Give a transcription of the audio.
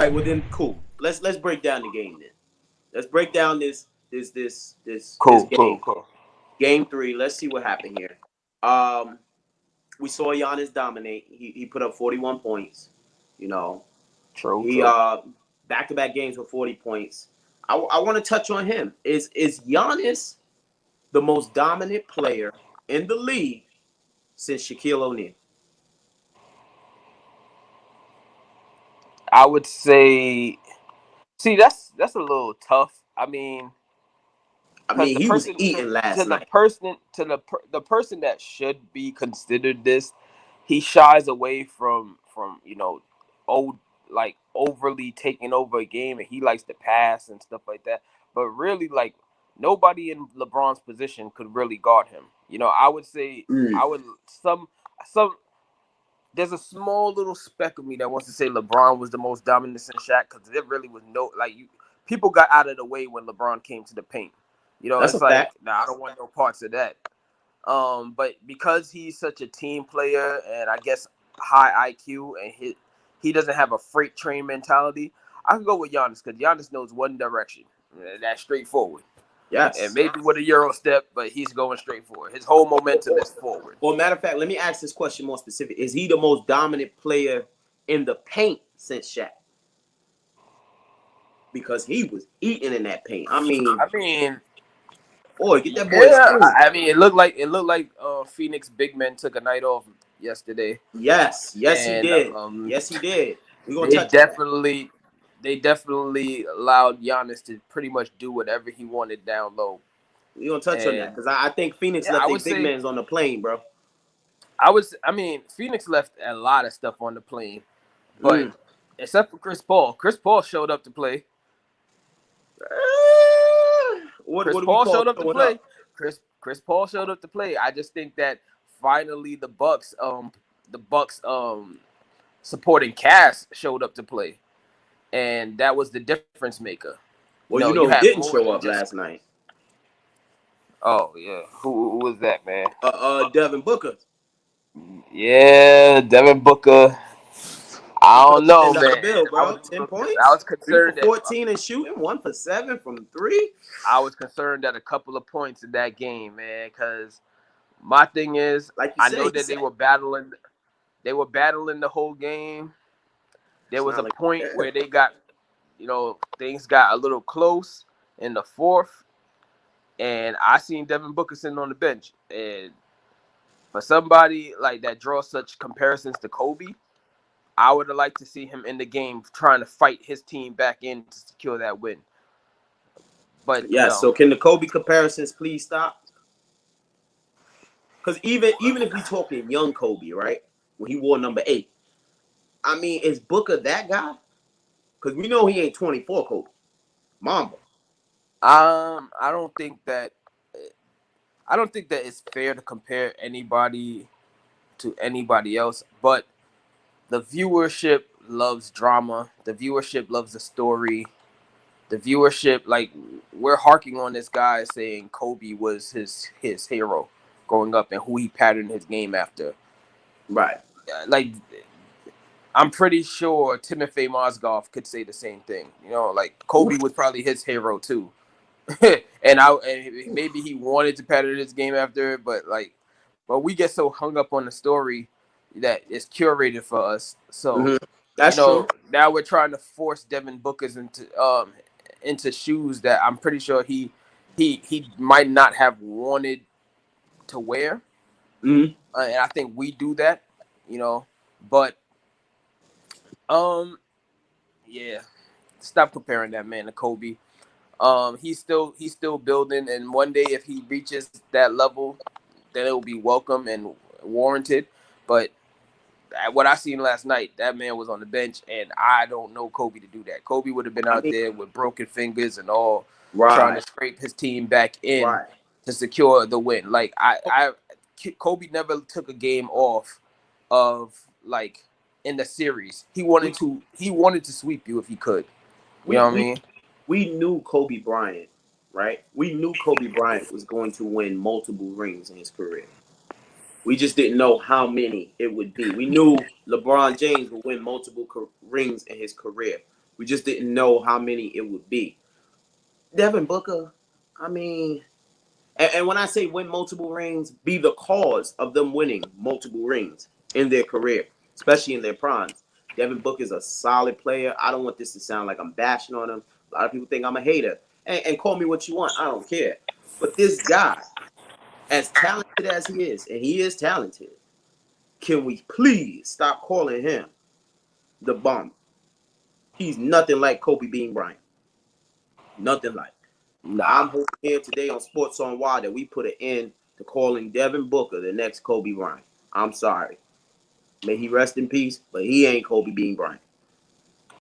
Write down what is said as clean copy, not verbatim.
right, well then, cool. Let's break down the game then. Let's break down this Cool, game. cool, cool. Game three. Let's see what happened here. Um, we saw Giannis dominate. He put up 41 points. You know, True, he true. back to back games with 40 points. I want to touch on him. Is Giannis the most dominant player in the league since Shaquille O'Neal? I would say. See, that's a little tough. I mean, I because mean, the he was person eating to last the night. person to the person that should be considered this, he shies away from old like overly taking over a game, and he likes to pass and stuff like that. But really, like nobody in LeBron's position could really guard him. I would say Mm. I would some. There's a small little speck of me that wants to say LeBron was the most dominant in Shaq because there really was no people got out of the way when LeBron came to the paint. That's a It's like fact. nah, I don't want no parts of that. But because he's such a team player and I guess high IQ and he doesn't have a freight train mentality, I can go with Giannis because Giannis knows one direction. That's straightforward. And Yes. maybe with a Euro step, but he's going straight forward. His whole Or, momentum or, is forward. or matter of fact, let me ask this question more specific. Is he the most dominant player in the paint since Shaq? Because he was eating in that paint. I mean, I mean, boy, get that boy a yeah, spoon. I mean, it looked like Phoenix big men took a night off yesterday, Yes, yes, he and did. Yes, he did. We're gonna they touch on that. definitely they definitely allowed Giannis to pretty much do whatever he wanted down low. We're gonna touch on that And because I think Phoenix yeah, left their big men's on the plane, bro. I mean, Phoenix left a lot of stuff on the plane, but Mm. except for Chris Paul showed up to play. What Chris do we Paul call showed up to showing play. up? Chris Paul showed up to play. I just think that finally the Bucks supporting cast showed up to play, and that was the difference maker. Well, you You know who had didn't more show than up just. last night? Oh yeah, who was that, man? Devin Booker. Yeah, Devin Booker. He I put don't up know, $10 man. bill, I was bro. a 10 little, I points, was 3 for concerned that 14 and shooting, 1 for 7 from three. a couple of points in that game, man. Because my thing is, Like you I say, know he that they said were battling. They were battling the whole game. There it's was not a like point that. where things got a little close in the fourth, and I seen Devin Booker sitting on the bench. And for somebody like that draws such comparisons to Kobe, I would have liked to see him in the game trying to fight his team back in to secure that win. But Yeah. So can the Kobe comparisons please stop? Because even if we talking young Kobe, right, when he wore number 8, I mean, is Booker that guy? Because we know he ain't 24 Kobe, Mamba. I don't think that it's fair to compare anybody to anybody else. But the viewership loves drama. The viewership loves the story. The viewership, like we're harking on this guy saying Kobe was his hero growing up and who he patterned his game after. Right. Like I'm pretty sure Timothy Mozgov could say the same thing. Like Kobe was probably his hero too. And maybe he wanted to pattern his game after, but we get so hung up on the story that it's curated for us. So Mm-hmm. That's true. now we're trying to force Devin Booker's into shoes that I'm pretty sure he might not have wanted to wear, Mm-hmm. and I think we do that, you know. But um, yeah, stop comparing that man to Kobe. He's still building, and one day if he reaches that level, then it will be welcome and warranted. But what I seen last night, that man was on the bench, and I don't know Kobe to do that. Kobe would have been I out mean, there with broken fingers and all, trying to right, scrape his team back in right. to secure the win. Like Kobe never took a game off of like in the series. We He wanted to sweep you if he could. You we know what I we mean? we knew Kobe Bryant, right? We knew Kobe Bryant was going to win multiple rings in his career. We just didn't know how many it would be. We knew LeBron James would win multiple rings in his career. We just didn't know how many it would be. Devin Booker, I mean, and when I say win multiple rings, be the cause of them winning multiple rings in their career, especially in their primes. Devin Booker is a solid player. I don't want this to sound like I'm bashing on him. A lot of people think I'm a hater. And call me what you want. I don't care. But this guy, as talented as he is, and he is talented, can we please stop calling him the bomb? He's nothing like Kobe Bean Bryant. Nothing like. Nah. I'm hoping here today on Sports on WAA that we put an end to calling Devin Booker the next Kobe Bryant. I'm sorry. May he rest in peace, but he ain't Kobe Bean Bryant.